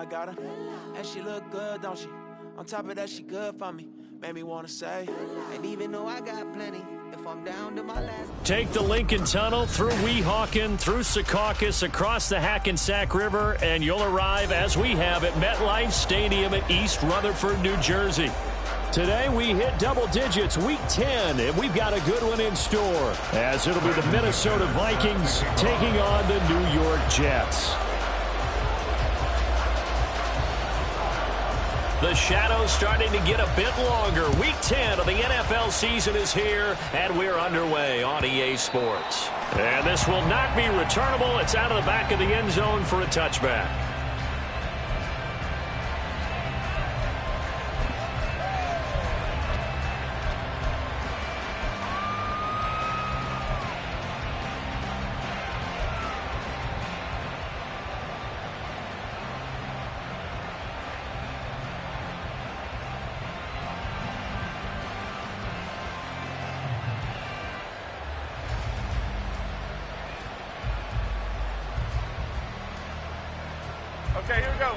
got her. And she look good, don't she? On top of that, she good for me. Made me want to say, and even though I got plenty, if I'm down to my last... Take the Lincoln Tunnel through Weehawken, through Secaucus, across the Hackensack River, and you'll arrive, as we have, at MetLife Stadium at East Rutherford, New Jersey. Today we hit double digits, Week 10, and we've got a good one in store, as it'll be the Minnesota Vikings taking on the New York Jets. The shadow's starting to get a bit longer. Week 10 of the NFL season is here, and we're underway on EA Sports. And this will not be returnable. It's out of the back of the end zone for a touchback. Okay, here we go.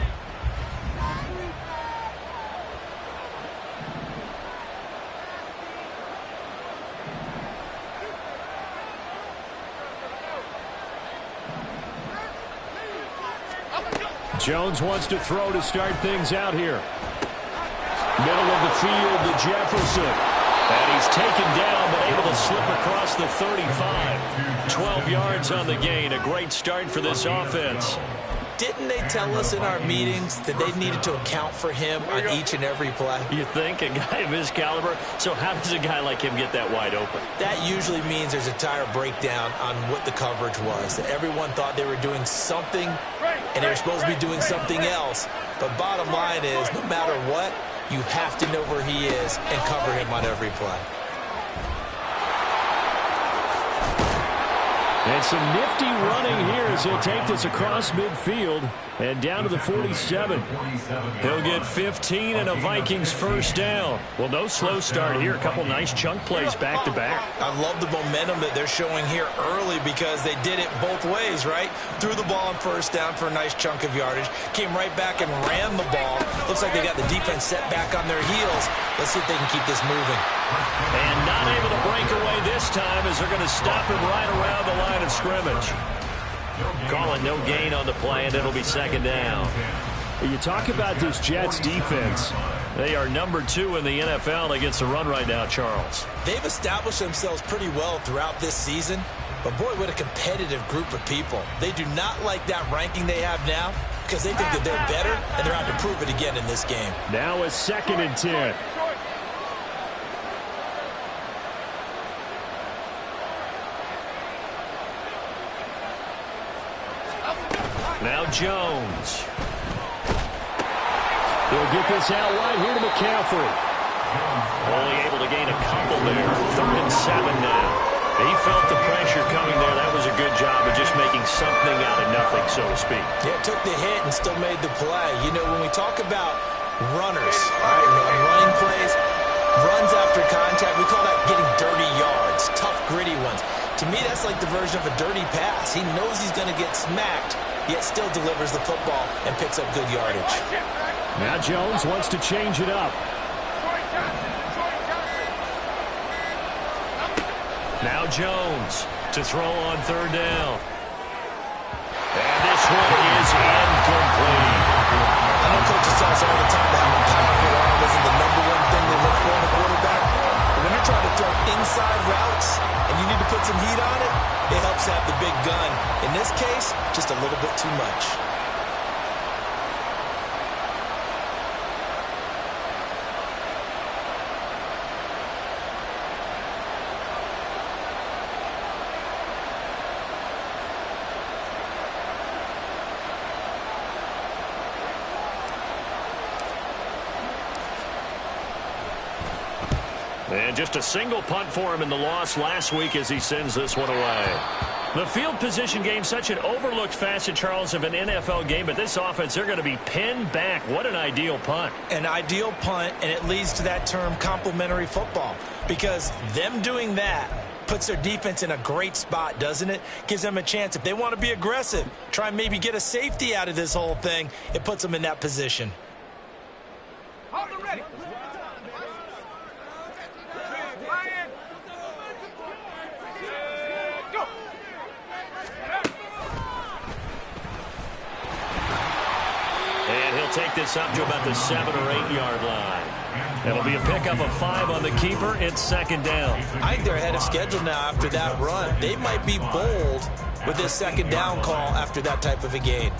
Jones wants to throw to start things out here. Middle of the field to Jefferson. And he's taken down, but able to slip across the 35. 12 yards on the gain. A great start for this offense. Didn't they tell us in our meetings that they needed to account for him on each and every play? You think? A guy of his caliber? So how does a guy like him get that wide open? That usually means there's a entire breakdown on what the coverage was. That everyone thought they were doing something, and they were supposed to be doing something else. But bottom line is, no matter what, you have to know where he is and cover him on every play. And some nifty running here as he'll take this across midfield and down to the 47. He'll get 15 and a Vikings first down. Well, no slow start here. A couple nice chunk plays back-to-back. I love the momentum that they're showing here early because they did it both ways, right? Threw the ball on first down for a nice chunk of yardage. Came right back and ran the ball. Looks like they got the defense set back on their heels. Let's see if they can keep this moving. And not able to break away this time as they're going to stop him right around the line of scrimmage. Calling no gain on the play, and it'll be second down. You talk about this Jets defense. They are number 2 in the NFL against the run right now, Charles. They've established themselves pretty well throughout this season. But, boy, what a competitive group of people. They do not like that ranking they have now because they think that they're better, and they're out to prove it again in this game. Now a 2nd and 10. Now Jones. He'll get this out right here to McCaffrey. Only able to gain a couple there. 3rd and 7 now. He felt the pressure coming there. That was a good job of just making something out of nothing, so to speak. Yeah, took the hit and still made the play. You know, when we talk about runners, right, on running plays, runs after contact, we call that getting dirty yards, tough, gritty ones. To me, that's like the version of a dirty pass. He knows he's going to get smacked, yet still delivers the football and picks up good yardage. Now Jones wants to change it up. Now Jones to throw on 3rd down. And this one is incomplete. I know coaches tell us all the time that having a powerful arm isn't the #1 thing they look for in a quarterback. But when you're trying to throw inside routes and you need to put some heat on it, it helps have the big gun. In this case, just a little bit too much. And just a single punt for him in the loss last week as he sends this one away. The field position game, such an overlooked facet, Charles, of an NFL game, but this offense, they're going to be pinned back. What an ideal punt. An ideal punt, and it leads to that term complementary football, because them doing that puts their defense in a great spot, doesn't it? Gives them a chance. If they want to be aggressive, try and maybe get a safety out of this whole thing, it puts them in that position. Ready. And he'll take this up to about the 7 or 8 yard line. It'll be a pickup of 5 on the keeper. It's second down. I think they're ahead of schedule now after that run. They might be bold with this second down call after that type of a gain.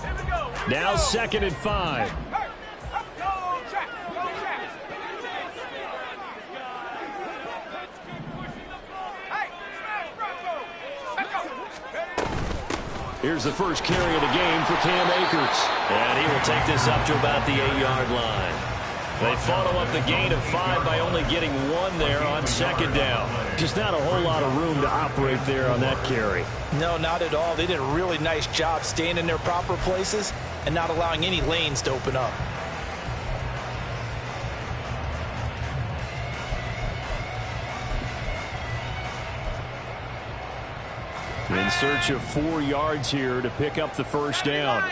Now 2nd and 5. Here's the first carry of the game for Cam Akers. And he will take this up to about the 8-yard line. They follow up the gain of 5 by only getting 1 there on second down. Just not a whole lot of room to operate there on that carry. No, not at all. They did a really nice job staying in their proper places and not allowing any lanes to open up. In search of 4 yards here to pick up the first down.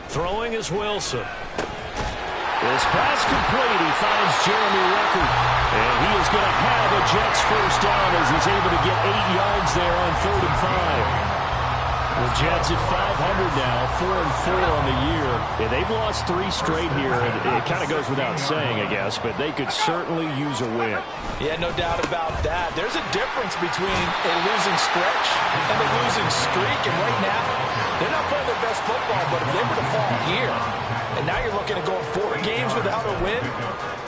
Throwing is Wilson. This pass complete. He finds Jeremy Ruckert. And he is going to have a Jets first down as he's able to get 8 yards there on 3rd and 5. The Jets at 500 now, 4-4 on the year. Yeah, they've lost 3 straight here, and it kind of goes without saying, I guess, but they could certainly use a win. Yeah, no doubt about that. There's a difference between a losing stretch and a losing streak, and right now, they're not playing their best football, but if they were to fall here, and now you're looking at going 4 games without a win,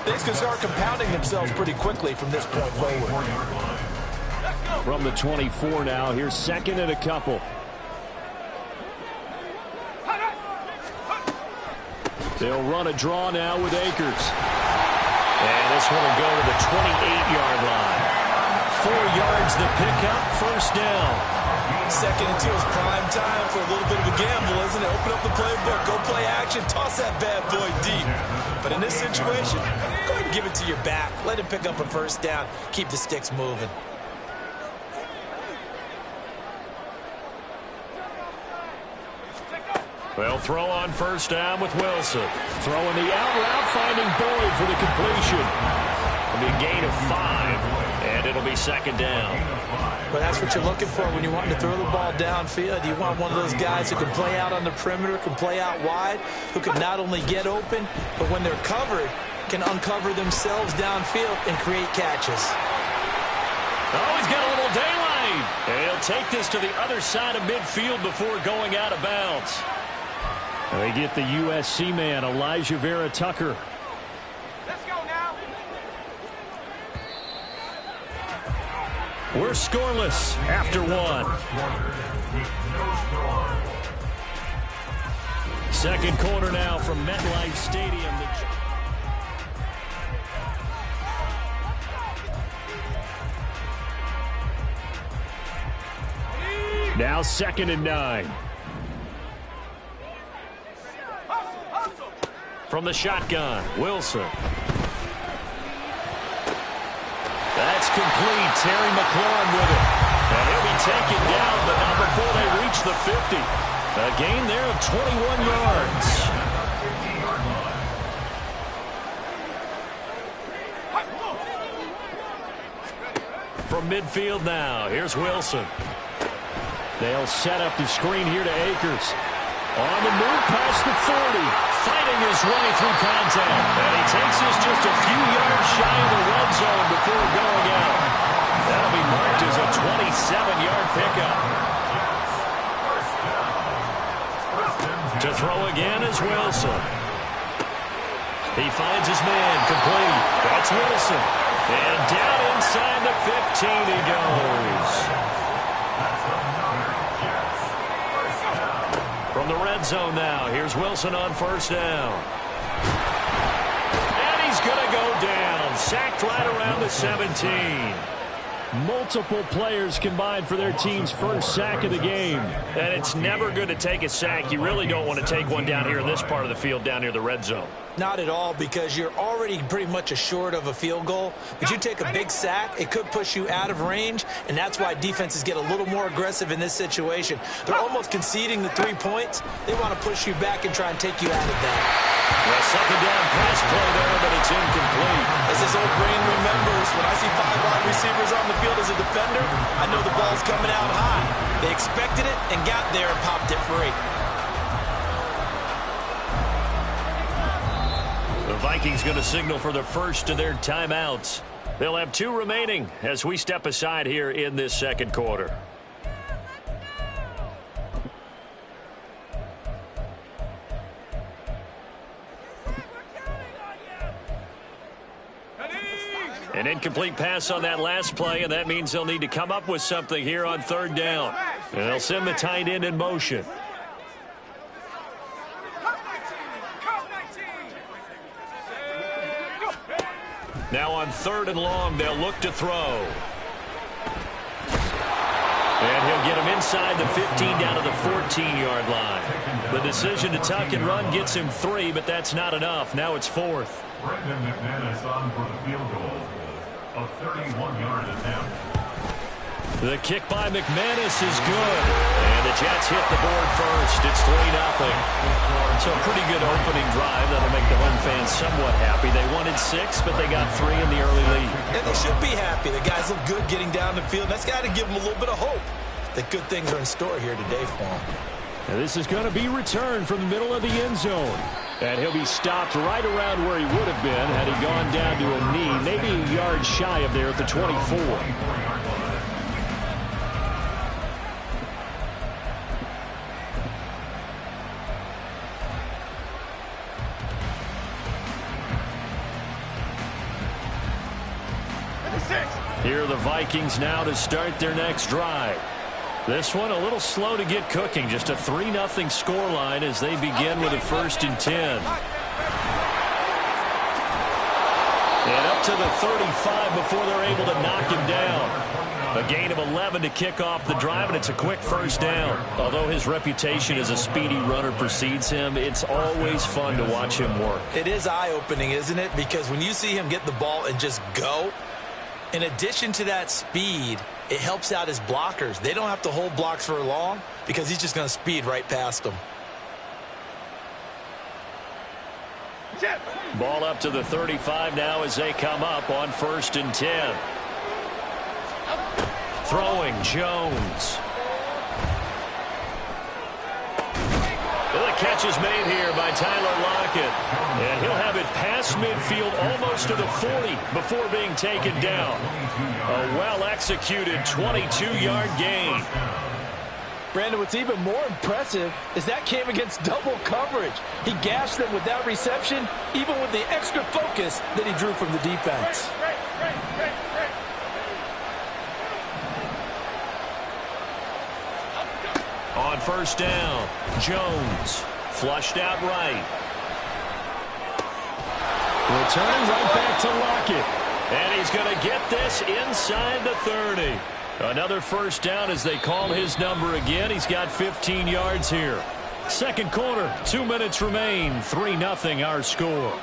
things can start compounding themselves pretty quickly from this point forward. From the 24 now, here's 2nd and a couple. They'll run a draw now with Akers. And this one will go to the 28-yard line. 4 yards the pickup, first down. 2nd and 2 is prime time for a little bit of a gamble, isn't it? Open up the playbook, go play action, toss that bad boy deep. But in this situation, go ahead and give it to your back. Let him pick up a first down. Keep the sticks moving. They'll throw on first down with Wilson. Throwing the out route, finding Boyd for the completion. It'll be a gain of 5, and it'll be second down. But that's what you're looking for when you're wanting to throw the ball downfield. You want one of those guys who can play out on the perimeter, can play out wide, who can not only get open, but when they're covered, can uncover themselves downfield and create catches. Oh, he's got a little daylight. And he'll take this to the other side of midfield before going out of bounds. They get the USC man, Elijah Vera Tucker. Let's go now. We're scoreless after 1. Second quarter now from MetLife Stadium. Now 2nd and 9. From the shotgun, Wilson. That's complete. Terry McLaurin with it. And he'll be taken down, but not before they reach the 50. A gain there of 21 yards. From midfield now, here's Wilson. They'll set up the screen here to Akers. On the move past the 40, fighting his way through contact. And he takes this just a few yards shy of the red zone before going out. That'll be marked as a 27-yard pickup. To throw again is Wilson. He finds his man, complete. That's Wilson. And down inside the 15 he goes. From the red zone now, here's Wilson on first down. And he's going to go down. Sacked right around the 17. Multiple players combined for their team's first sack of the game. And it's never good to take a sack. You really don't want to take one down here in this part of the field, down near the red zone. Not at all, because you're already pretty much assured of a field goal. But you take a big sack, it could push you out of range, and that's why defenses get a little more aggressive in this situation. They're almost conceding the 3 points. They want to push you back and try and take you out of that. Well, second down pass play there, but it's incomplete. As his old brain remembers, when I see 5 wide receivers on the field as a defender, I know the ball's coming out high. They expected it and got there and popped it free. The Vikings going to signal for the first of their timeouts. They'll have 2 remaining as we step aside here in this second quarter. An incomplete pass on that last play, and that means they'll need to come up with something here on third down. And they'll send the tight end in motion. Now on third and long, they'll look to throw. And he'll get him inside the 15 down to the 14-yard line. The decision to tuck and run gets him 3, but that's not enough. Now it's 4th. Brendan McManus on for the field goal. A 31-yard attempt. The kick by McManus is good. And the Jets hit the board first. It's 3-0. So a pretty good opening drive. That'll make the home fans somewhat happy. They wanted 6, but they got 3 in the early lead. And they should be happy. The guys look good getting down the field. That's got to give them a little bit of hope that good things are in store here today for them. And this is going to be returned from the middle of the end zone. And he'll be stopped right around where he would have been had he gone down to a knee, maybe a yard shy of there at the 24. Here are the Vikings now to start their next drive. This one a little slow to get cooking. Just a 3-0 scoreline as they begin with a 1st and 10. And up to the 35 before they're able to knock him down. A gain of 11 to kick off the drive, and it's a quick first down. Although his reputation as a speedy runner precedes him, it's always fun to watch him work. It is eye-opening, isn't it? Because when you see him get the ball and just go, in addition to that speed, it helps out his blockers. They don't have to hold blocks for long because he's just going to speed right past them. Ball up to the 35 now as they come up on 1st and 10. Throwing Jones. The catch is made here by Tyler Lockett. And he'll have it past midfield almost to the 40 before being taken down. A well-executed 22-yard gain. Brandon, what's even more impressive is that came against double coverage. He gashed them with that reception, even with the extra focus that he drew from the defense. On 1st down, Jones flushed out right. Returning right back to Lockett. And he's going to get this inside the 30. Another 1st down as they call his number again. He's got 15 yards here. Second quarter, 2 minutes remain. 3-0 our score.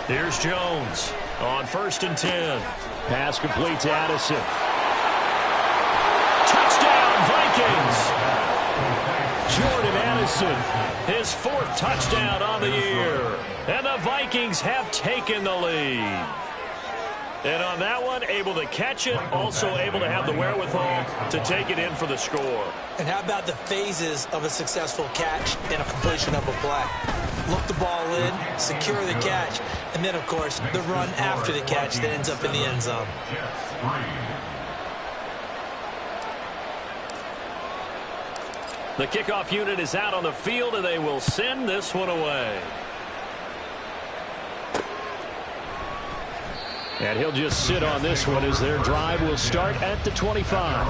Here's Jones on 1st and 10. Pass complete to Addison. Touchdown, Vikings! Jordan Addison, his 4th touchdown on the year. And the Vikings have taken the lead. And on that one, able to catch it, also able to have the wherewithal to take it in for the score. And how about the phases of a successful catch and a completion of a play? Look the ball in, secure the catch, and then, of course, the run after the catch that ends up in the end zone. The kickoff unit is out on the field, and they will send this one away. And he'll just sit on this one as their drive will start at the 25.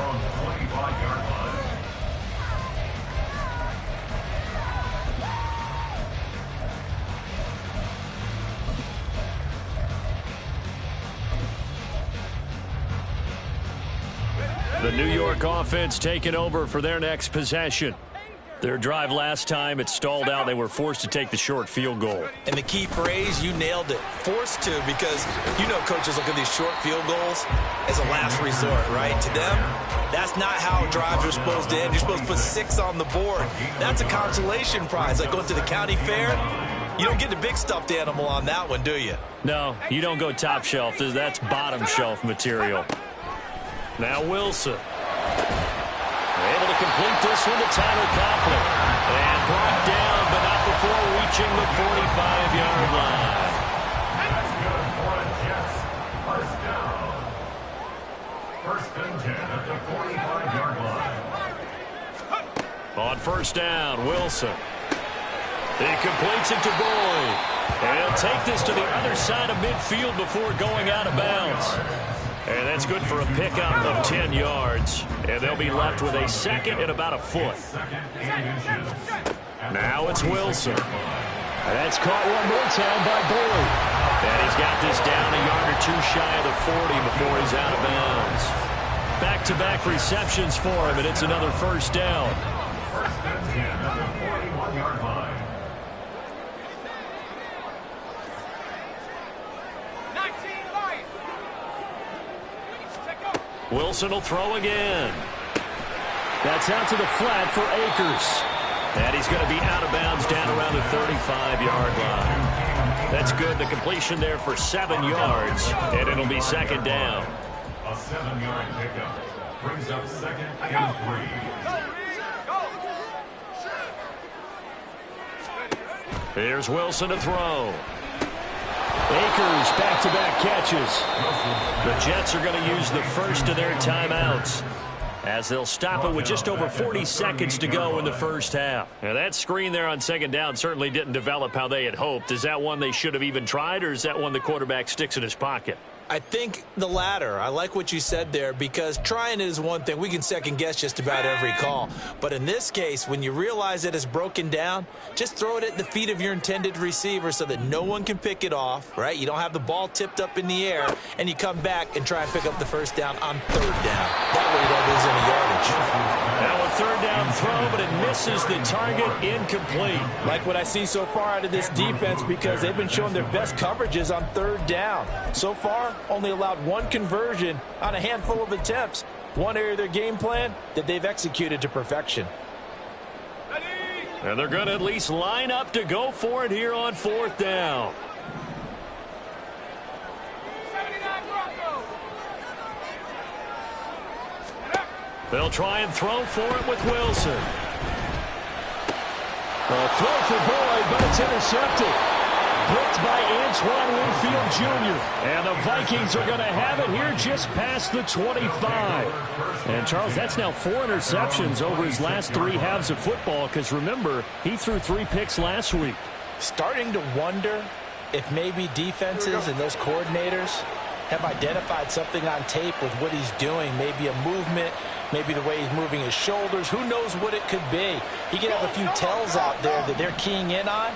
The New York offense taking over for their next possession. Their drive last time, it stalled out. They were forced to take the short field goal. And the key phrase, you nailed it, forced to, because you know coaches look at these short field goals as a last resort, right? To them, that's not how drives are supposed to end. You're supposed to put 6 on the board. That's a consolation prize, like going to the county fair. You don't get the big stuffed animal on that one, do you? No, you don't go top shelf. That's bottom shelf material. Now Wilson. Able to complete this one to Tyler Conklin. And brought down, but not before reaching the 45-yard line. That's good for a Jets. First down. First and 10 at the 45-yard line. On first down, Wilson. He completes it to Boyd. And he'll take this to the other side of midfield before going out of bounds. And that's good for a pickup of 10 yards. And they'll be left with a second and about a foot. Now it's Wilson. And that's caught one more time by Boyd. And he's got this down a yard or two shy of the 40 before he's out of bounds. Back-to-back receptions for him, and it's another first down. First and 10 at the 41-yard line. 19 life. Wilson will throw again. That's out to the flat for Akers. And he's going to be out of bounds down around the 35-yard line. That's good. The completion there for 7 yards, and it'll be second down. A 7-yard pickup brings up second and 3. Here's Wilson to throw. Akers back-to-back catches. The Jets are going to use the first of their timeouts as they'll stop it with just over 40 seconds to go in the first half. Now that screen there on second down certainly didn't develop how they had hoped. Is that one they should have even tried, or is that one the quarterback sticks in his pocket? I think the latter. I like what you said there, because trying it is one thing. We can second guess just about every call. But in this case, when you realize that it's broken down, just throw it at the feet of your intended receiver so that no one can pick it off, right? You don't have the ball tipped up in the air, and you come back and try and pick up the first down on third down. That way you don't lose any yardage. Now a third down throw, but it misses the target, incomplete. Like what I see so far out of this defense, because they've been showing their best coverages on third down. So far, only allowed one conversion on a handful of attempts. One area of their game plan that they've executed to perfection. And they're going to at least line up to go for it here on fourth down. 79 Broncos. They'll try and throw for it with Wilson. A throw for Boyd, but it's intercepted. Blitzed by Antoine Winfield Jr. And the Vikings are going to have it here just past the 25. And, Charles, that's now 4 interceptions over his last 3 halves of football, because, remember, he threw 3 picks last week. Starting to wonder if maybe defenses and those coordinators have identified something on tape with what he's doing. Maybe a movement, maybe the way he's moving his shoulders. Who knows what it could be? He could have a few tells out there that they're keying in on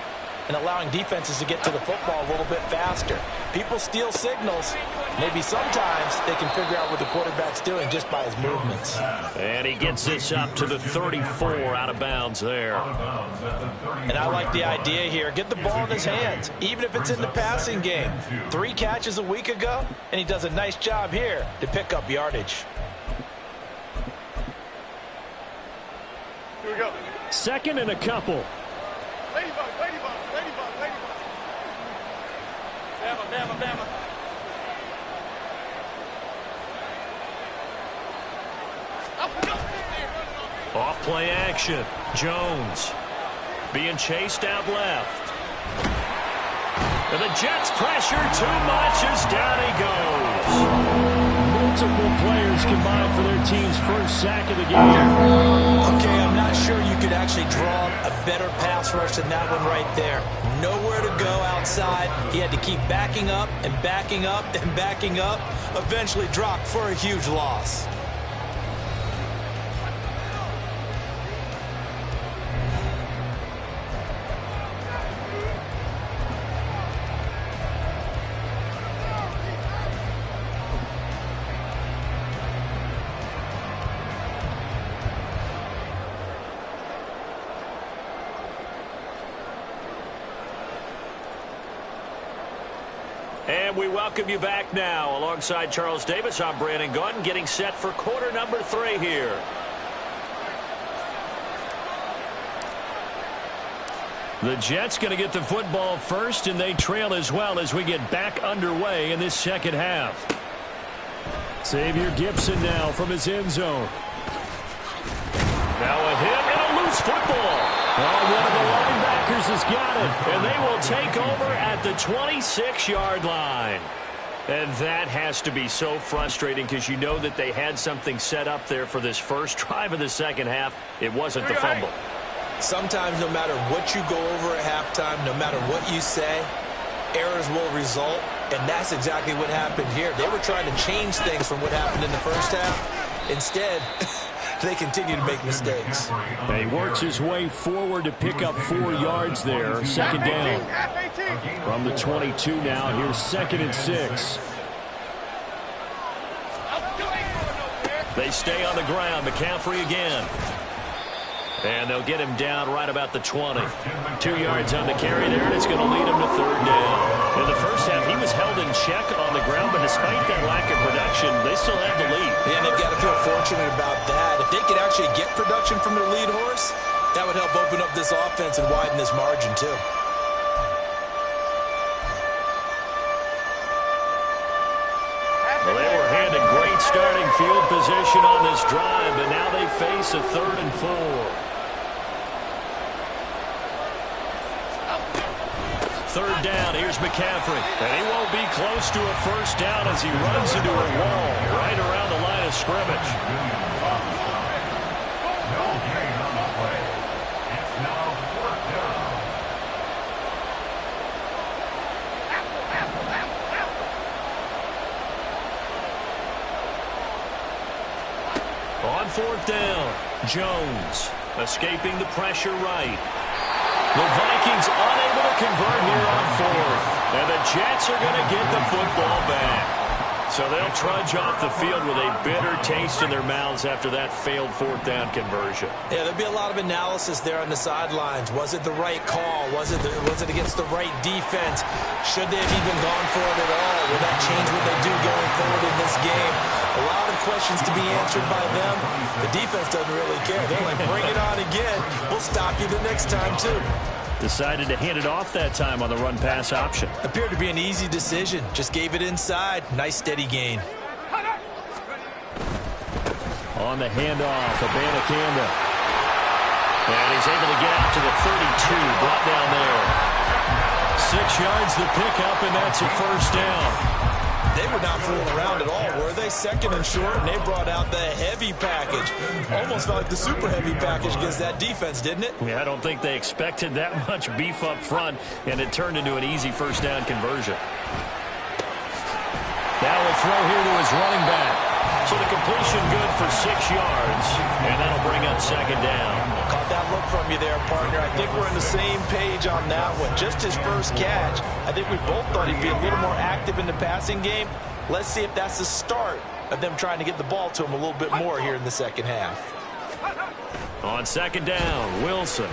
and allowing defenses to get to the football a little bit faster. People steal signals. Maybe sometimes they can figure out what the quarterback's doing just by his movements. And he gets this up to the 34, out of bounds there. And I like the idea here. Get the ball in his hands, even if it's in the passing game. 3 catches a week ago, and he does a nice job here to pick up yardage. Here we go. Second and a couple. Ladybug, ladybug, ladybug, ladybug. Bama, Bama, Bama. Off play action. Jones being chased out left. And the Jets pressure too much as down he goes. multiple players combined for their team's first sack of the game. Okay, I'm not sure you could actually draw a better pass rush than that one right there. Nowhere to go outside. He had to keep backing up and backing up and backing up. Eventually dropped for a huge loss. And we welcome you back now. Alongside Charles Davis, I'm Brandon Gaudin, getting set for quarter number 3 here. The Jets going to get the football first, and they trail as well as we get back underway in this second half. Xavier Gipson now from his end zone. Now a hit and a loose football. Oh, one of the linebackers has got it, and they will take over at the 26-yard line. And that has to be so frustrating because you know that they had something set up there for this first drive of the second half. It wasn't the fumble. Sometimes no matter what you go over at halftime, no matter what you say, errors will result, and that's exactly what happened here. They were trying to change things from what happened in the first half. Instead, they continue to make mistakes. He works his way forward to pick up 4 yards there. Second down. From the 22 now, here's 2nd and 6. They stay on the ground. McCaffrey again. And they'll get him down right about the 20. 2 yards on the carry there, and it's going to lead him to 3rd down. In the first half, he was held in check on the ground, but despite that lack of production, they still have the lead. Yeah, and they've got to feel fortunate about that. If they could actually get production from their lead horse, that would help open up this offense and widen this margin, too. Well, they were handed great starting field position on this drive, but now they face a 3rd and 4. Third down, here's McCaffrey. And he won't be close to a first down as he runs into a wall right around the line of scrimmage. No gain on the play. It's now 4th down. On 4th down, Jones escaping the pressure right. The Vikings unable to convert here on 4th. And the Jets are going to get the football back. So they'll trudge off the field with a bitter taste in their mouths after that failed 4th down conversion. Yeah, there'll be a lot of analysis there on the sidelines. Was it the right call? Was it against the right defense? Should they have even gone for it at all? Will that change what they do going forward in this game? A lot of questions to be answered by them. The defense doesn't really care. They're like, bring it on again. We'll stop you the next time, too. Decided to hand it off that time on the run-pass option. Appeared to be an easy decision. Just gave it inside. Nice steady gain. On the handoff, Abanikanda. And he's able to get out to the 32, brought down there. 6 yards the pickup, and that's a first down. They were not fooling around at all, were they? 2nd and short, and they brought out the heavy package. Almost felt like the super heavy package against that defense, didn't it? Yeah, I don't think they expected that much beef up front, and it turned into an easy first down conversion. Now we'll throw here to his running back. So the completion good for 6 yards, and that'll bring up 2nd down. Caught that look from you there, partner. I think we're on the same page on that one. Just his first catch. I think we both thought he'd be a little more active in the passing game. Let's see if that's the start of them trying to get the ball to him a little bit more here in the second half. On 2nd down, Wilson.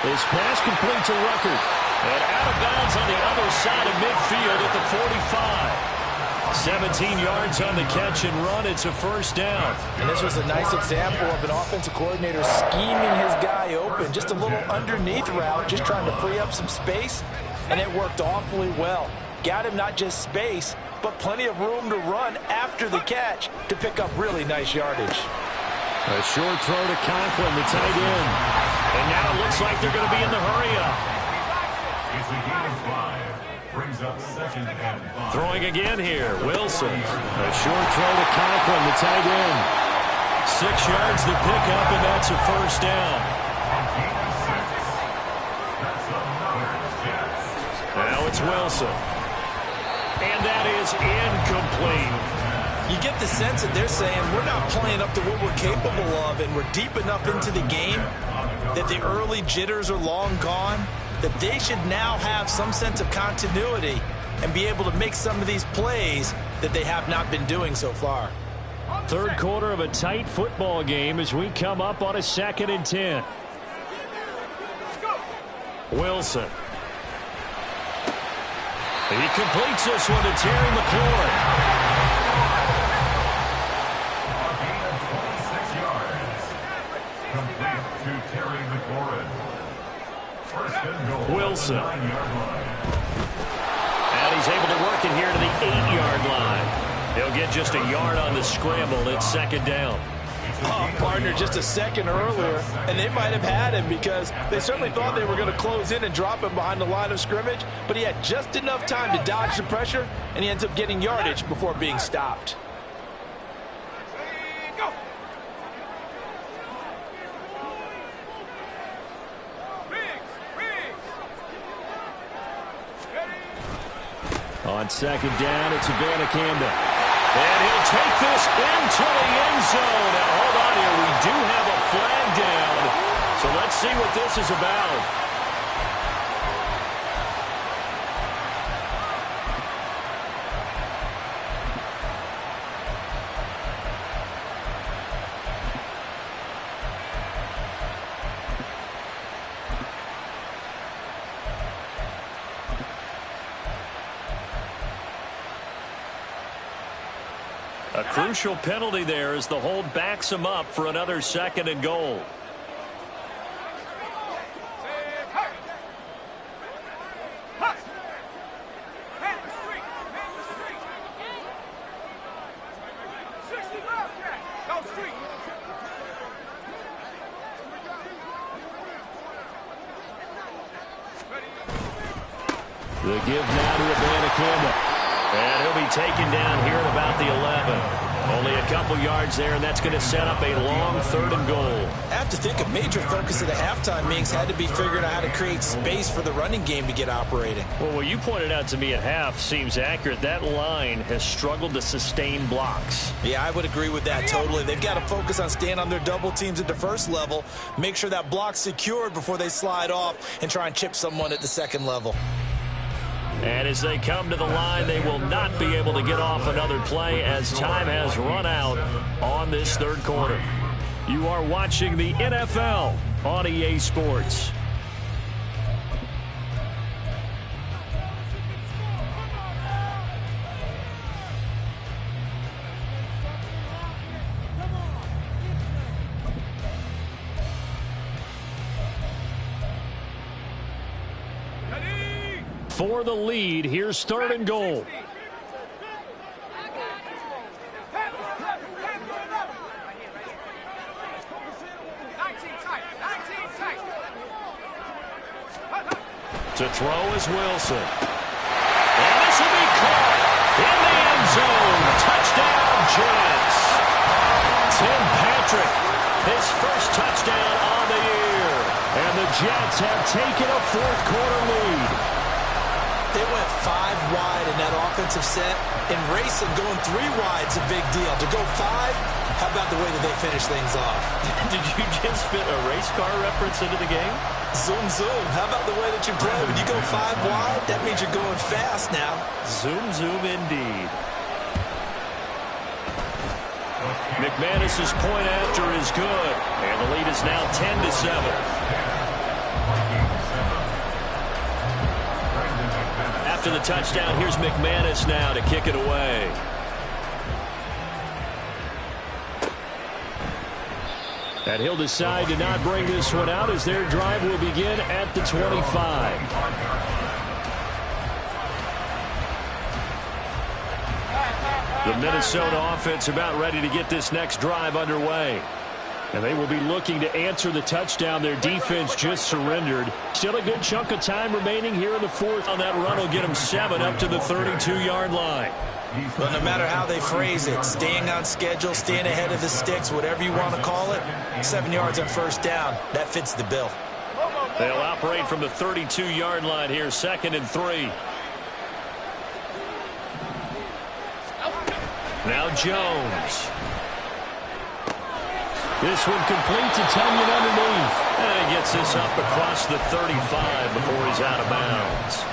His pass complete to Ruckert. And out of bounds on the other side of midfield at the 45. 17 yards on the catch and run. It's a first down. And this was a nice example of an offensive coordinator scheming his guy open. Just a little underneath route, just trying to free up some space. And it worked awfully well. Got him not just space, but plenty of room to run after the catch to pick up really nice yardage. A short throw to Conklin, the tight end. And now it looks like they're going to be in the hurry-up. It's a gain of 5. Brings up 2nd and 5. Throwing again here, Wilson. A short throw to Conklin, the tight end. 6 yards to pick up, and that's a first down. Now it's Wilson. And that is incomplete. You get the sense that they're saying we're not playing up to what we're capable of, and we're deep enough into the game that the early jitters are long gone, that they should now have some sense of continuity and be able to make some of these plays that they have not been doing so far. Third quarter of a tight football game as we come up on a 2nd and 10. Wilson. He completes this one to Terry McLaurin. Wilson. And he's able to work it here to the 8-yard line. He'll get just a yard on the scramble. It's 2nd down. Oh, partner, just a second earlier, and they might have had him because they certainly thought they were going to close in and drop him behind the line of scrimmage, but he had just enough time to dodge the pressure, and he ends up getting yardage before being stopped. On 2nd down, it's Abanikanda. And he'll take this into the end zone. Now, hold on here. We do have a flag down. So let's see what this is about. A crucial penalty there as the hold backs him up for another 2nd and goal. The give now to Abanikanda. And he'll be taken down here at about the 11. Only a couple yards there, and that's going to set up a long 3rd and goal. I have to think a major focus of the halftime meetings had to be figuring out how to create space for the running game to get operating. Well, what you pointed out to me at half seems accurate. That line has struggled to sustain blocks. Yeah, I would agree with that totally. They've got to focus on staying on their double teams at the first level, make sure that block's secured before they slide off and try and chip someone at the 2nd level. And as they come to the line, they will not be able to get off another play as time has run out on this 3rd quarter. You are watching the NFL on EA Sports. For the lead, here's 3rd and goal. To throw is Wilson. And this will be caught in the end zone. Touchdown, Jets. Tim Patrick, his first touchdown on the year. And the Jets have taken a 4th quarter lead. They went 5 wide in that offensive set. In racing, going 3 wide's a big deal. To go 5, how about the way that they finish things off? Did you just fit a race car reference into the game? Zoom, zoom. How about the way that you play? When you go 5 wide, that means you're going fast now. Zoom, zoom indeed. McManus's point after is good. And the lead is now 10-7. After the touchdown, here's McManus now to kick it away. And he'll decide to not bring this one out as their drive will begin at the 25. The Minnesota offense about ready to get this next drive underway. And they will be looking to answer the touchdown their defense just surrendered. Still a good chunk of time remaining here in the fourth. On that run will get them 7 up to the 32-yard line. Well, no matter how they phrase it, staying on schedule, staying ahead of the sticks, whatever you want to call it, 7 yards on first down, that fits the bill. They'll operate from the 32-yard line here, 2nd and 3. Now Jones. This one complete to Tonyan underneath. And he gets this up across the 35 before he's out of bounds.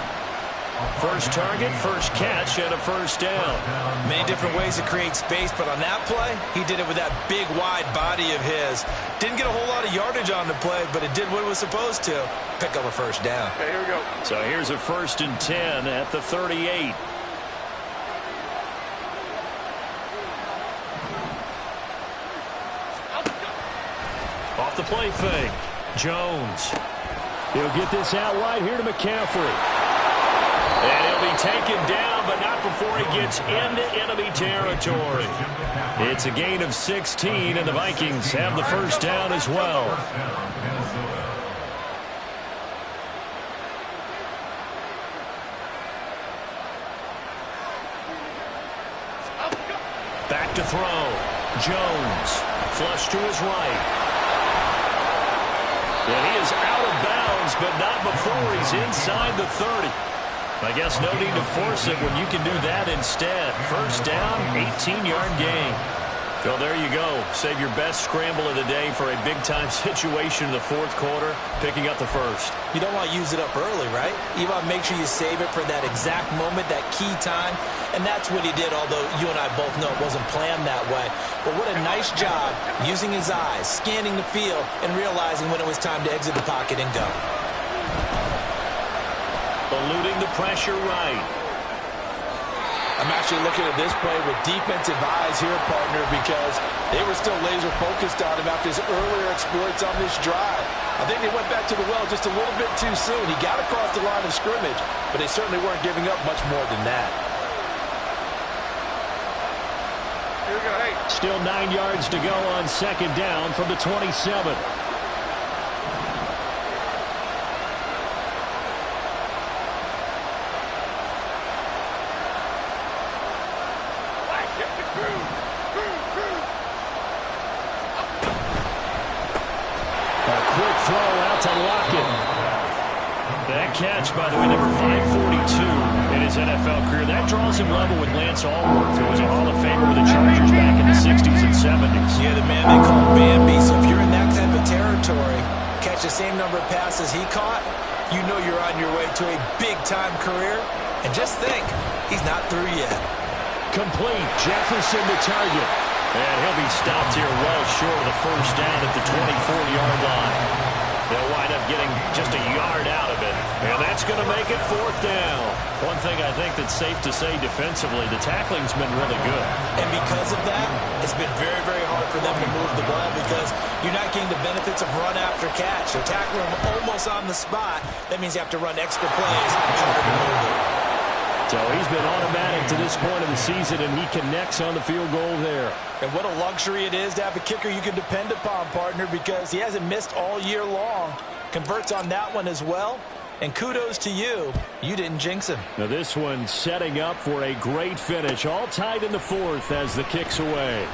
First target, first catch, and a first down. Many different ways to create space, but on that play, he did it with that big, wide body of his. Didn't get a whole lot of yardage on the play, but it did what it was supposed to. Pick up a first down. Okay, here we go. So here's a 1st and 10 at the 38. Off the play fake. Jones. He'll get this out wide here to McCaffrey. And he'll be taken down, but not before he gets into enemy territory. It's a gain of 16, and the Vikings have the first down as well. Back to throw. Jones. Flush to his right. And he is out of bounds, but not before he's inside the 30. I guess no need to force it when you can do that instead. First down, 18-yard gain. So there you go. Save your best scramble of the day for a big-time situation in the fourth quarter, picking up the first. You don't want to use it up early, right? You want to make sure you save it for that exact moment, that key time. And that's what he did, although you and I both know it wasn't planned that way. But what a nice job using his eyes, scanning the field, and realizing when it was time to exit the pocket and go. Eluding the pressure right. I'm actually looking at this play with defensive eyes here, partner, because they were still laser focused on him after his earlier exploits on this drive. I think they went back to the well just a little bit too soon. He got across the line of scrimmage, but they certainly weren't giving up much more than that. Here we go, hey. Still 9 yards to go on 2nd down from the 27. Catch, by the way, number 542 in his NFL career. That draws him level with Lance Allworth, who was a Hall of Famer with the Chargers back in the 60s and 70s. Yeah, the man they call Bambi. So if you're in that type of territory, catch the same number of passes he caught, you know you're on your way to a big-time career. And just think, he's not through yet. Complete. Jefferson the target. And he'll be stopped here well short of the first down at the 24-yard line. They'll wind up getting just a yard out of it. And that's going to make it 4th down. One thing I think that's safe to say defensively, the tackling's been really good. And because of that, it's been very, very hard for them to move the ball because you're not getting the benefits of run after catch. They're tackling them almost on the spot. That means you have to run extra plays harder to move it. So he's been automatic to this point of the season, and he connects on the field goal there. And what a luxury it is to have a kicker you can depend upon, partner, because he hasn't missed all year long. Converts on that one as well. And kudos to you. You didn't jinx him. Now this one setting up for a great finish. All tied in the 4th as the kick's away.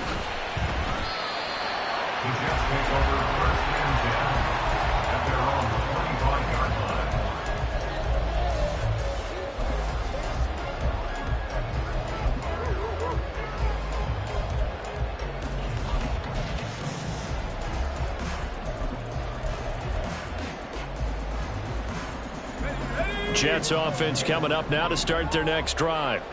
The Jets take over 1st and 10 at their own 25-yard line. Jets offense coming up now to start their next drive.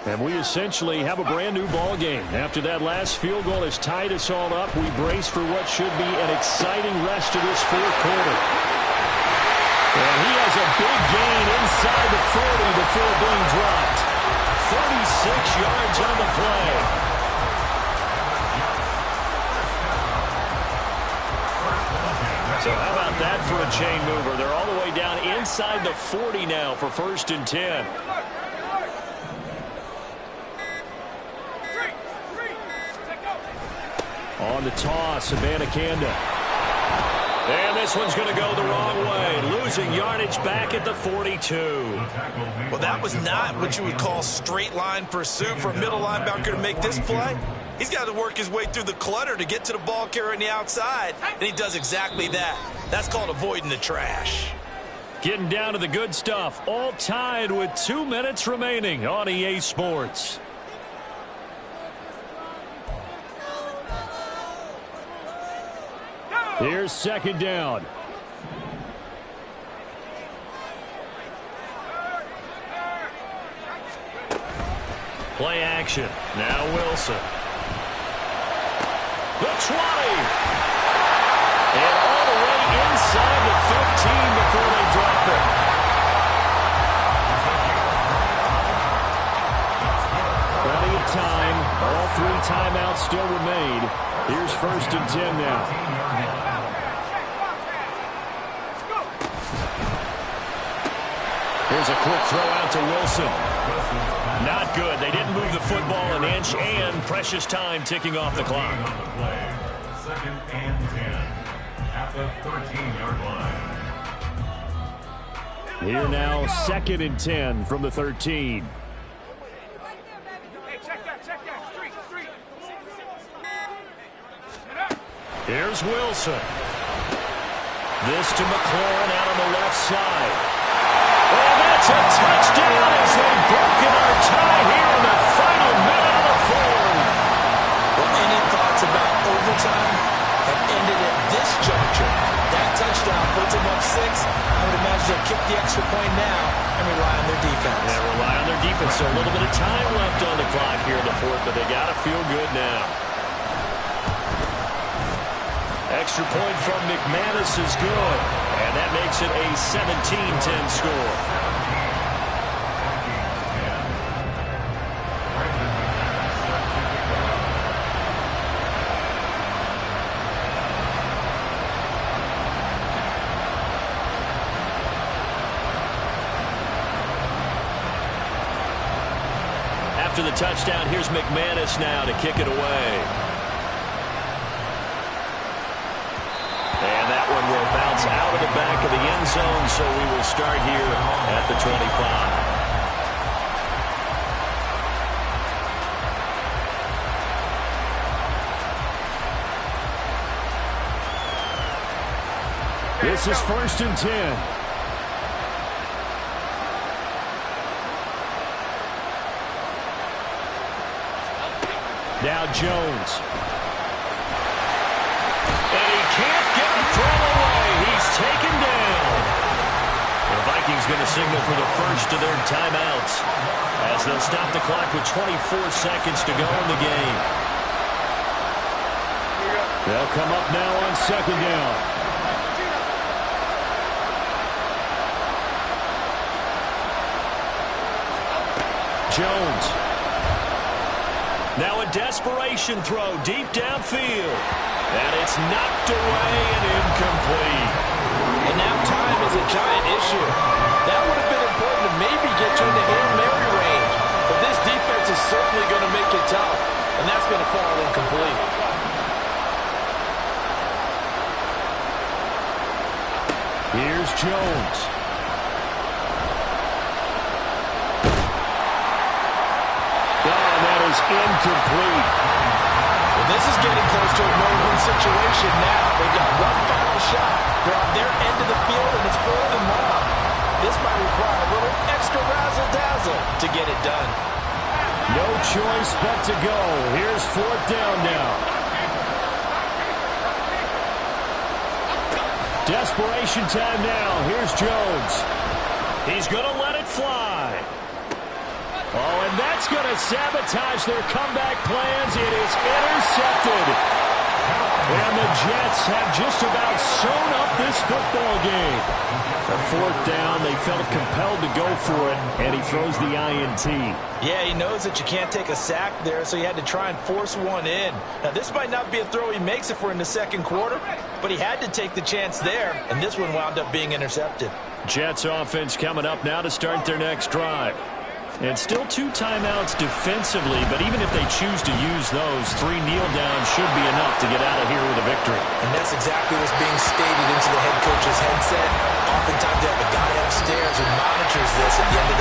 And we essentially have a brand new ball game. After that last field goal has tied us all up, we brace for what should be an exciting rest of this 4th quarter. And he has a big gain inside the 40 before being dropped. 36 yards on the play. So how about that for a chain mover? They're all the way down inside the 40 now for 1st and 10. On the toss, Abanikanda. And this one's going to go the wrong way. Losing yardage back at the 42. Well, that was not what you would call straight line pursuit for a middle linebacker to make this play. He's got to work his way through the clutter to get to the ball carrier on the outside, and he does exactly that. That's called avoiding the trash. Getting down to the good stuff. All tied with 2 minutes remaining on EA Sports. Here's second down. Play action. Now Wilson. The 20. And all the way inside the 15 before they drop it. Plenty of time. All 3 timeouts still remain. Here's 1st and 10 now. Here's a quick throw out to Wilson. Not good. They didn't move the football an inch, and precious time ticking off the clock. 2nd and 10 at the 13-yard line. Here now, 2nd and 10 from the 13. Hey, check that. Street. Here's Wilson. This to McLaurin out on the left side. And that's a touchdown as they've broken our tie here in the final minute of the 4th. Well, any thoughts about overtime have ended at this juncture. That touchdown puts them up 6. I would imagine they'll kick the extra point now and rely on their defense. Yeah, rely on their defense. So a little bit of time left on the clock here in the 4th, but they got to feel good now. Extra point from McManus is good, and that makes it a 17-10 score. After the touchdown, here's McManus now to kick it away. And that one will bounce out of the back of the end zone, so we will start here at the 25. This is 1st and 10. Now Jones. And he can't get the throw away. He's taken down. The Vikings going to signal for the first of their timeouts as they'll stop the clock with 24 seconds to go in the game. They'll come up now on 2nd down. Jones. Now a desperation throw deep downfield. And it's knocked away and incomplete. And now time is a giant issue. That would have been important to maybe get you into Hail Mary range. But this defense is certainly going to make it tough. And that's going to fall incomplete. Here's Jones. And that is incomplete. Well, this is getting close to a no-win situation now. They've got one final shot. They're on their end of the field, and it's 4th and long. This might require a little extra razzle-dazzle to get it done. No choice but to go. Here's 4th down now. Desperation time now. Here's Jones. He's going to let it fly. Oh, and that's going to sabotage their comeback plans. It is intercepted. And the Jets have just about sewn up this football game. A 4th down, they felt compelled to go for it, and he throws the INT. Yeah, he knows that you can't take a sack there, so he had to try and force one in. Now, this might not be a throw he makes if we're in the 2nd quarter, but he had to take the chance there, and this one wound up being intercepted. Jets offense coming up now to start their next drive. And still 2 timeouts defensively, but even if they choose to use those, 3 kneel downs should be enough to get out of here with a victory. And that's exactly what's being stated into the head coach's headset. Oftentimes they have a guy upstairs who monitors this at the end of the